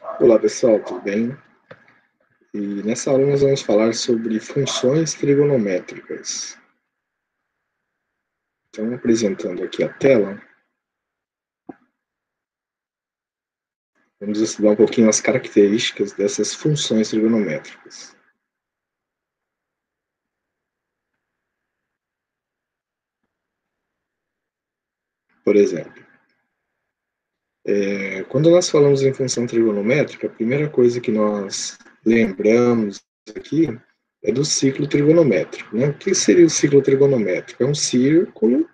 Olá pessoal, tudo bem? E nessa aula nós vamos falar sobre funções trigonométricas. Então, apresentando aqui a tela, vamos estudar um pouquinho as características dessas funções trigonométricas. Por exemplo, quando nós falamos em função trigonométrica, a primeira coisa que nós lembramos aqui é do ciclo trigonométrico, né? O que seria o ciclo trigonométrico? É um círculo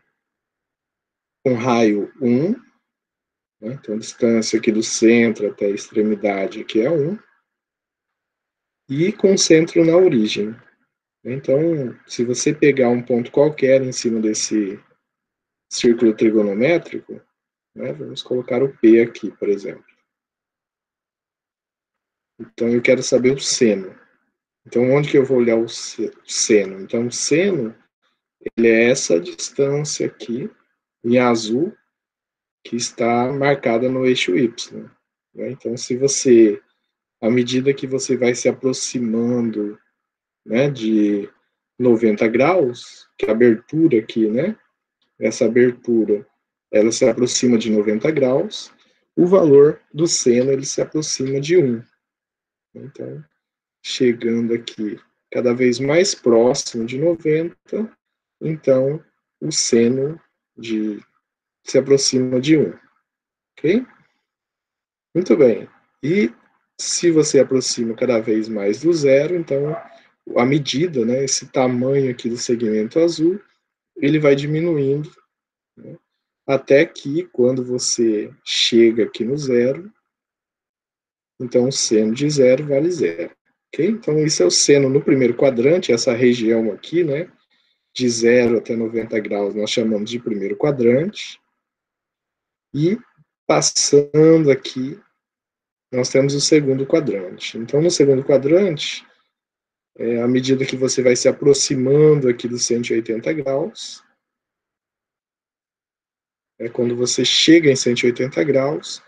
com raio 1, né? Então a distância aqui do centro até a extremidade aqui é 1, e com centro na origem. Então, se você pegar um ponto qualquer em cima desse círculo trigonométrico, né, vamos colocar o P aqui, por exemplo. Então, eu quero saber o seno. Então, onde que eu vou olhar o seno? Então, o seno, ele é essa distância aqui, em azul, que está marcada no eixo Y. Né? Então, se você, à medida que você vai se aproximando, né, de 90 graus, que é a abertura aqui, né, essa abertura, ela se aproxima de 90 graus, o valor do seno ele se aproxima de 1. Então, chegando aqui cada vez mais próximo de 90, então o seno se aproxima de 1. Ok? Muito bem. E se você aproxima cada vez mais do zero, então a medida, né, esse tamanho aqui do segmento azul, ele vai diminuindo, né, até que quando você chega aqui no zero, então o seno de zero vale zero. Ok? Então isso é o seno no primeiro quadrante, essa região aqui, né, de 0 até 90 graus, nós chamamos de primeiro quadrante. E passando aqui, nós temos o segundo quadrante. Então, no segundo quadrante, à medida que você vai se aproximando aqui dos 180 graus, quando você chega em 180 graus,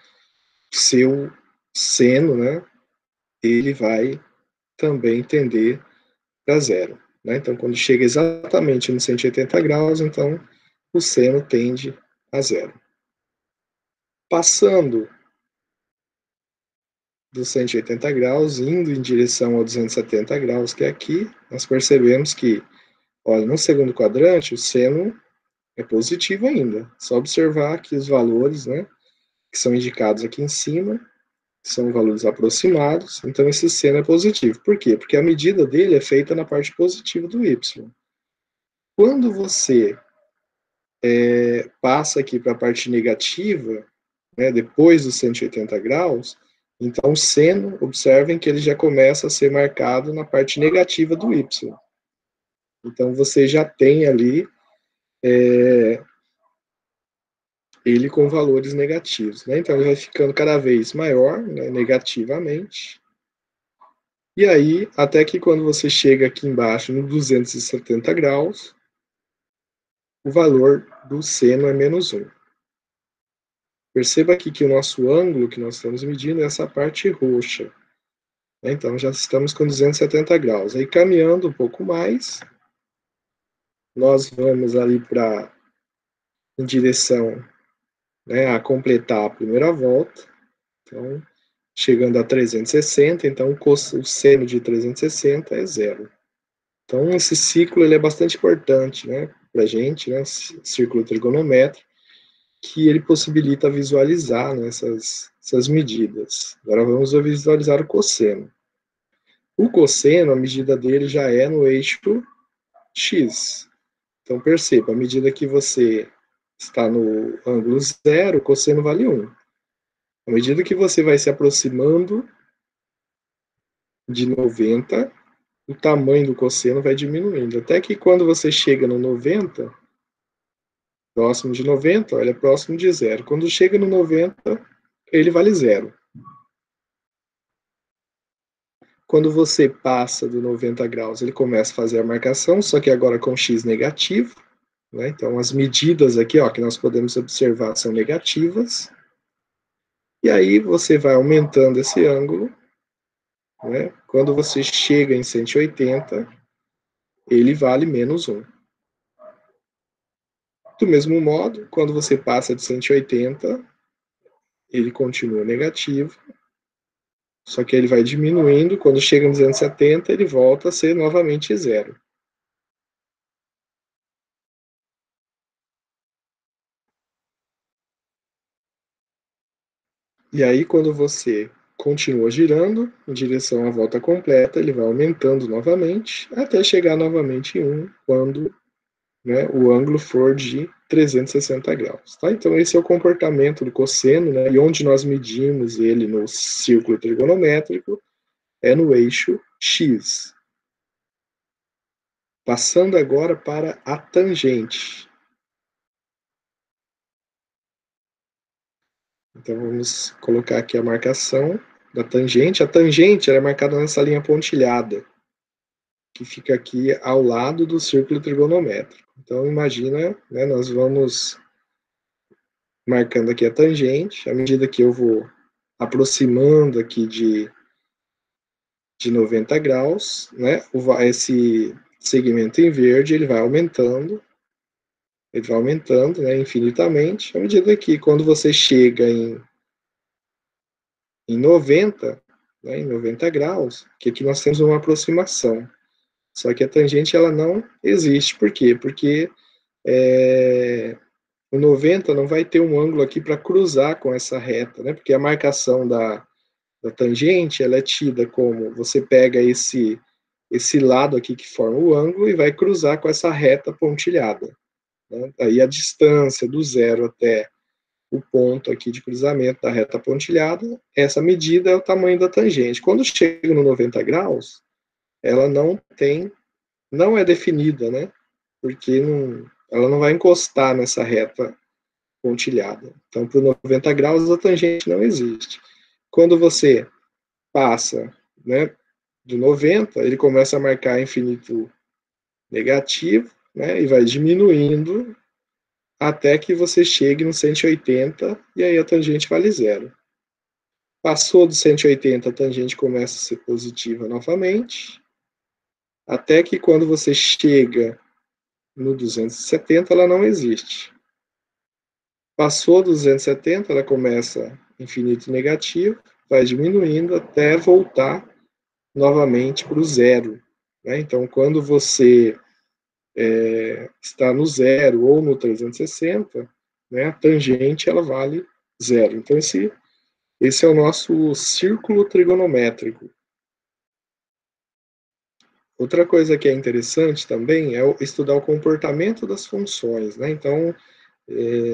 seu seno, né, ele vai também tender para zero. Né? Então, quando chega exatamente nos 180 graus, então o seno tende a zero. Passando dos 180 graus, indo em direção ao 270 graus, que é aqui, nós percebemos que, olha, no segundo quadrante, o seno é positivo ainda. Só observar que os valores, né, que são indicados aqui em cima, são valores aproximados, então esse seno é positivo. Por quê? Porque a medida dele é feita na parte positiva do y. Quando você passa aqui para a parte negativa, né, depois dos 180 graus, então o seno, observem que ele já começa a ser marcado na parte negativa do y. Então você já tem ali ele com valores negativos. Né? Então ele vai ficando cada vez maior, né, negativamente. E aí, até que quando você chega aqui embaixo, no 270 graus, o valor do seno é menos 1. Perceba aqui que o nosso ângulo que nós estamos medindo é essa parte roxa. Então, já estamos com 270 graus. Aí, caminhando um pouco mais, nós vamos ali em direção, né, a completar a primeira volta. Então, chegando a 360, então o seno de 360 é zero. Então, esse ciclo ele é bastante importante, né, para a gente, né, círculo trigonométrico, que ele possibilita visualizar, né, essas medidas. Agora vamos visualizar o cosseno. O cosseno, a medida dele já é no eixo x. Então, perceba, à medida que você está no ângulo zero, o cosseno vale 1. À medida que você vai se aproximando de 90, o tamanho do cosseno vai diminuindo. Até que quando você chega no 90, próximo de 90, olha, próximo de zero. Quando chega no 90, ele vale zero. Quando você passa do 90 graus, ele começa a fazer a marcação, só que agora com x negativo. Né? Então, as medidas aqui, ó, que nós podemos observar são negativas. E aí você vai aumentando esse ângulo, né? Quando você chega em 180, ele vale menos 1. Do mesmo modo, quando você passa de 180, ele continua negativo, só que ele vai diminuindo, quando chega em 270, ele volta a ser novamente zero. E aí, quando você continua girando em direção à volta completa, ele vai aumentando novamente, até chegar novamente em 1, quando, né, o ângulo for de 360 graus. Tá? Então, esse é o comportamento do cosseno, né, e onde nós medimos ele no círculo trigonométrico é no eixo X. Passando agora para a tangente. Então, vamos colocar aqui a marcação da tangente. A tangente é marcada nessa linha pontilhada, que fica aqui ao lado do círculo trigonométrico. Então, imagina, né, nós vamos marcando aqui a tangente, à medida que eu vou aproximando aqui de 90 graus, né, esse segmento em verde, ele vai aumentando, né, infinitamente, à medida que quando você chega em 90, né, em 90 graus, que aqui nós temos uma aproximação. Só que a tangente ela não existe. Por quê? Porque o 90 não vai ter um ângulo aqui para cruzar com essa reta, né? Porque a marcação da tangente ela é tida como você pega esse lado aqui que forma o ângulo e vai cruzar com essa reta pontilhada. Né? Aí a distância do zero até o ponto aqui de cruzamento da reta pontilhada, essa medida é o tamanho da tangente. Quando chega no 90 graus, ela não é definida, né? Porque ela não vai encostar nessa reta pontilhada. Então, para 90 graus, a tangente não existe. Quando você passa, né, do 90, ele começa a marcar infinito negativo, né, e vai diminuindo até que você chegue no 180 e aí a tangente vale zero. Passou do 180, a tangente começa a ser positiva novamente, até que quando você chega no 270, ela não existe. Passou do 270, ela começa infinito negativo, vai diminuindo até voltar novamente para o zero. Né? Então, quando você está no zero ou no 360, né, a tangente ela vale zero. Então, esse é o nosso círculo trigonométrico. Outra coisa que é interessante também é estudar o comportamento das funções. Né? Então,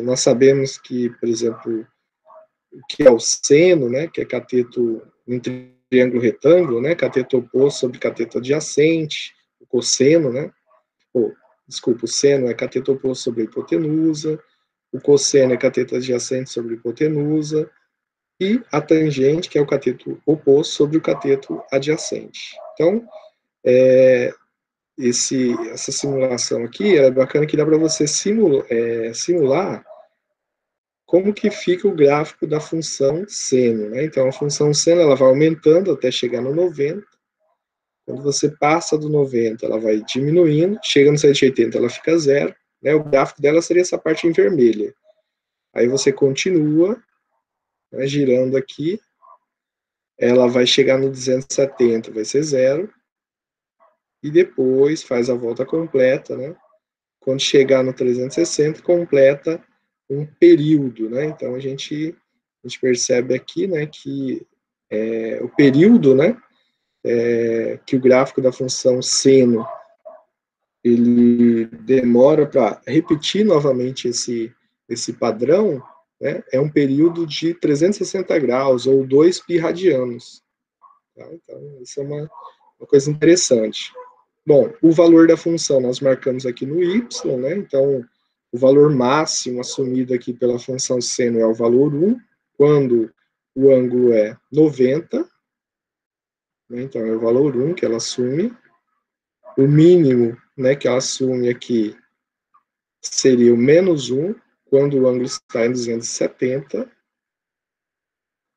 nós sabemos que, por exemplo, o que é o seno, né, que é cateto em triângulo retângulo, né, cateto oposto sobre cateto adjacente, o cosseno, né, desculpa, o seno é cateto oposto sobre a hipotenusa, o cosseno é cateto adjacente sobre a hipotenusa, e a tangente, que é o cateto oposto sobre o cateto adjacente. Então, essa simulação aqui é bacana que dá para você simular como que fica o gráfico da função seno. Né? Então, a função seno ela vai aumentando até chegar no 90. Quando você passa do 90, ela vai diminuindo. Chega no 180, ela fica zero. Né? O gráfico dela seria essa parte em vermelha. Aí você continua, né, girando aqui. Ela vai chegar no 270, vai ser zero. E depois faz a volta completa. Né? Quando chegar no 360, completa um período. Né? Então, a gente percebe aqui, né, que o período, né, que o gráfico da função seno ele demora para repetir novamente esse padrão, né, é um período de 360 graus, ou 2 π radianos. Tá? Então, isso é uma coisa interessante. Bom, o valor da função nós marcamos aqui no y, né, então o valor máximo assumido aqui pela função seno é o valor 1, quando o ângulo é 90, né, então é o valor 1 que ela assume. O mínimo, né, que ela assume aqui seria o menos 1, quando o ângulo está em 270.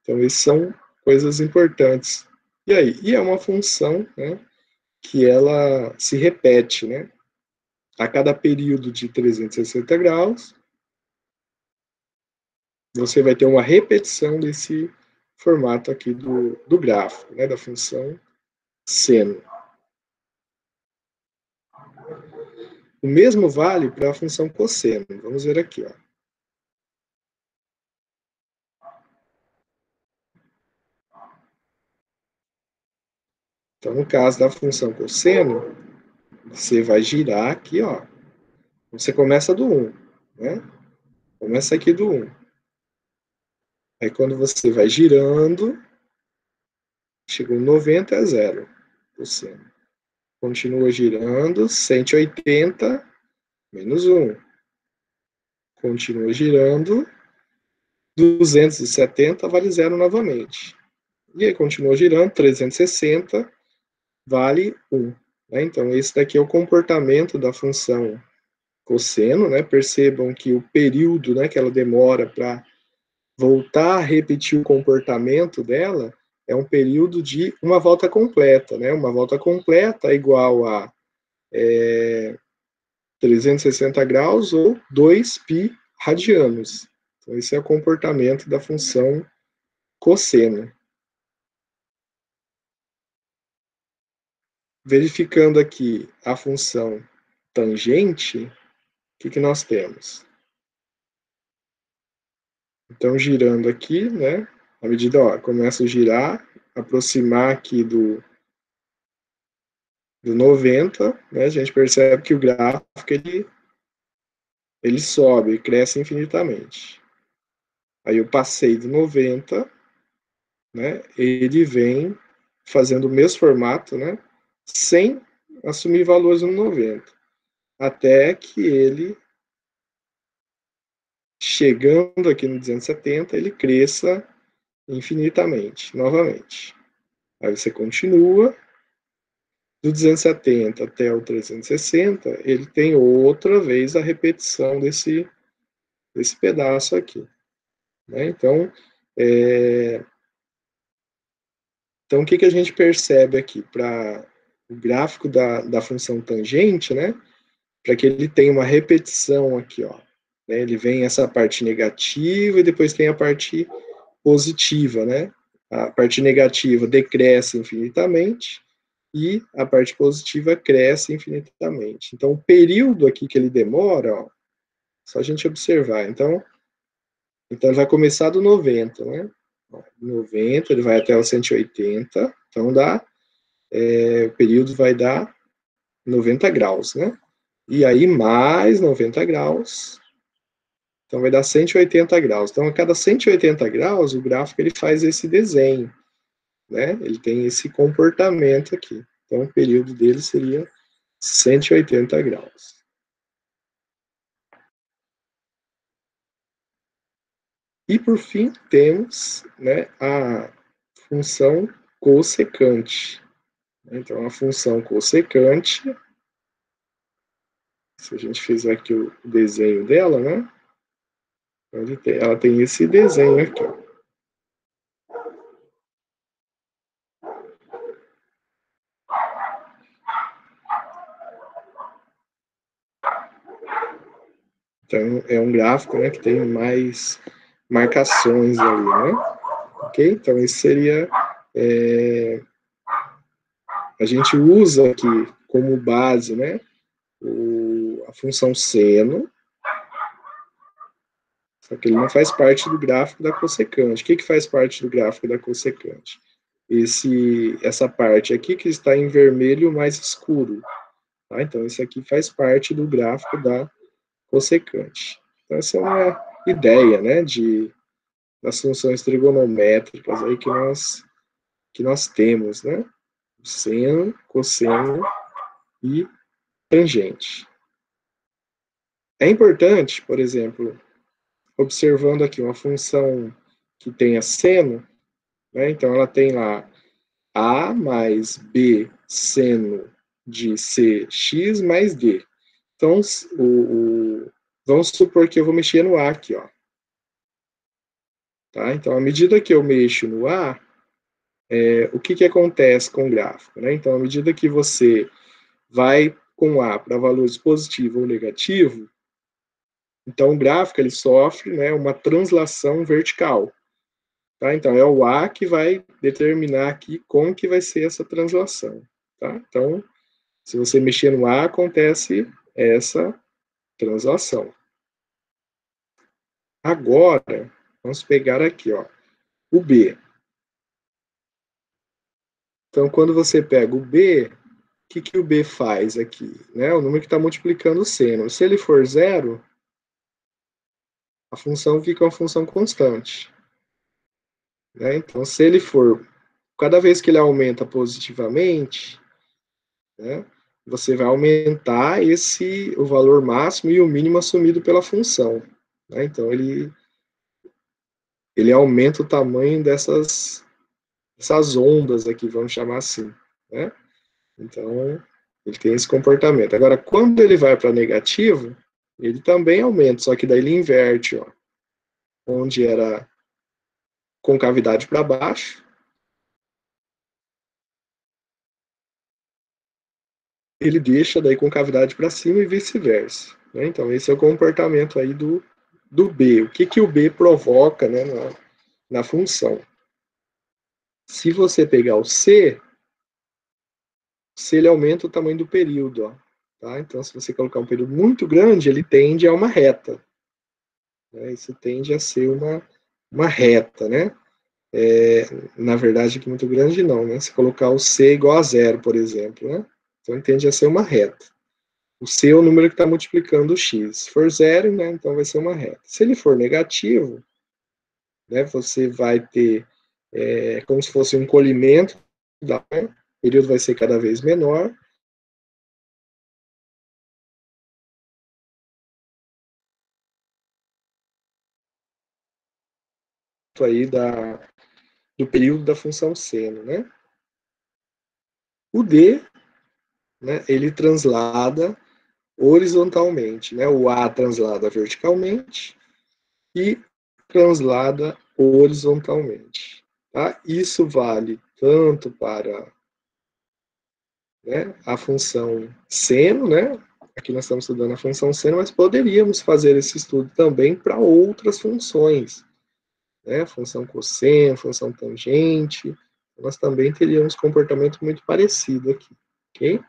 Então, essas são coisas importantes. E aí? E é uma função, né, que ela se repete, né? A cada período de 360 graus, você vai ter uma repetição desse formato aqui do gráfico, né, da função seno. O mesmo vale para a função cosseno. Vamos ver aqui, ó. Então, no caso da função cosseno, você vai girar aqui, ó. Você começa do 1, né? Começa aqui do 1. Aí, quando você vai girando, chegou 90 é 0 cosseno. Continua girando, 180 menos 1. Continua girando, 270 vale 0 novamente. E aí continua girando, 360 vale 1. Né? Então, esse daqui é o comportamento da função cosseno. Né? Percebam que o período, né, que ela demora para voltar a repetir o comportamento dela é um período de uma volta completa. Né? Uma volta completa é igual a 360 graus ou 2π radianos. Então, esse é o comportamento da função cosseno. Verificando aqui a função tangente, o que nós temos? Então, girando aqui, né? À medida, ó, começa a girar, aproximar aqui do 90, né? A gente percebe que o gráfico ele sobe, cresce infinitamente. Aí eu passei do 90, né? Ele vem fazendo o mesmo formato, né? Sem assumir valores no 90, até que ele, chegando aqui no 270, ele cresça infinitamente, novamente. Aí você continua, do 270 até o 360, ele tem outra vez a repetição desse pedaço aqui. Né? Então, o que a gente percebe aqui? Para o gráfico da função tangente, né? Para que ele tenha uma repetição aqui, ó. Né? Ele vem essa parte negativa e depois tem a parte positiva, né? A parte negativa decresce infinitamente e a parte positiva cresce infinitamente. Então, o período aqui que ele demora, ó, só a gente observar. Então ele vai começar do 90, né? 90, ele vai até o 180, então o período vai dar 90 graus, né? E aí mais 90 graus, então vai dar 180 graus. Então, a cada 180 graus, o gráfico ele faz esse desenho, né? Ele tem esse comportamento aqui. Então, o período dele seria 180 graus. E, por fim, temos, né, a função cossecante. Então, a função cossecante, se a gente fizer aqui o desenho dela, né, ela tem esse desenho aqui. Então, é um gráfico, né, que tem mais marcações ali, né? Ok? Então, esse seria... a gente usa aqui como base, né, a função seno, só que ele não faz parte do gráfico da cossecante. O que faz parte do gráfico da cossecante? Essa parte aqui que está em vermelho mais escuro. Tá? Então, esse aqui faz parte do gráfico da cossecante. Então, essa é uma ideia, né, das funções trigonométricas aí que nós temos, né? Seno, cosseno e tangente. É importante, por exemplo, observando aqui uma função que tenha seno, né? Então ela tem lá A mais B seno de CX mais D. Então, vamos supor que eu vou mexer no A aqui, ó. Tá? Então, à medida que eu mexo no A, o que acontece com o gráfico? Né? Então, à medida que você vai com A para valores positivo ou negativo, então o gráfico ele sofre, né, uma translação vertical. Tá? Então, é o A que vai determinar aqui como que vai ser essa translação. Tá? Então, se você mexer no A, acontece essa translação. Agora, vamos pegar aqui, ó, o B. Então, quando você pega o B, o que o B faz aqui? Né? O número que está multiplicando o seno. Se ele for zero, a função fica uma função constante. Né? Então, se ele for, cada vez que ele aumenta positivamente, né, você vai aumentar o valor máximo e o mínimo assumido pela função. Né? Então, ele aumenta o tamanho dessas ondas aqui, vamos chamar assim. Né? Então, ele tem esse comportamento. Agora, quando ele vai para negativo, ele também aumenta, só que daí ele inverte, ó, onde era concavidade para baixo, ele deixa daí concavidade para cima e vice-versa. Né? Então, esse é o comportamento aí do B. O que o B provoca, né, na função? Se você pegar o C, ele aumenta o tamanho do período. Ó, tá? Então, se você colocar um período muito grande, ele tende a uma reta. Né? Isso tende a ser uma reta, né? Na verdade, aqui muito grande não, né? Se colocar o C igual a zero, por exemplo, né? Então, tende a ser uma reta. O C é o número que está multiplicando o x. Se for zero, né, então vai ser uma reta. Se ele for negativo, né, você vai ter como se fosse um encolhimento, o período vai ser cada vez menor. Aí do período da função seno, né? O D, né, ele translada horizontalmente, né? O A translada verticalmente e translada horizontalmente. Tá? Isso vale tanto para, né, a função seno, né? Aqui nós estamos estudando a função seno, mas poderíamos fazer esse estudo também para outras funções, né? Função cosseno, função tangente, nós também teríamos comportamento muito parecido aqui, ok?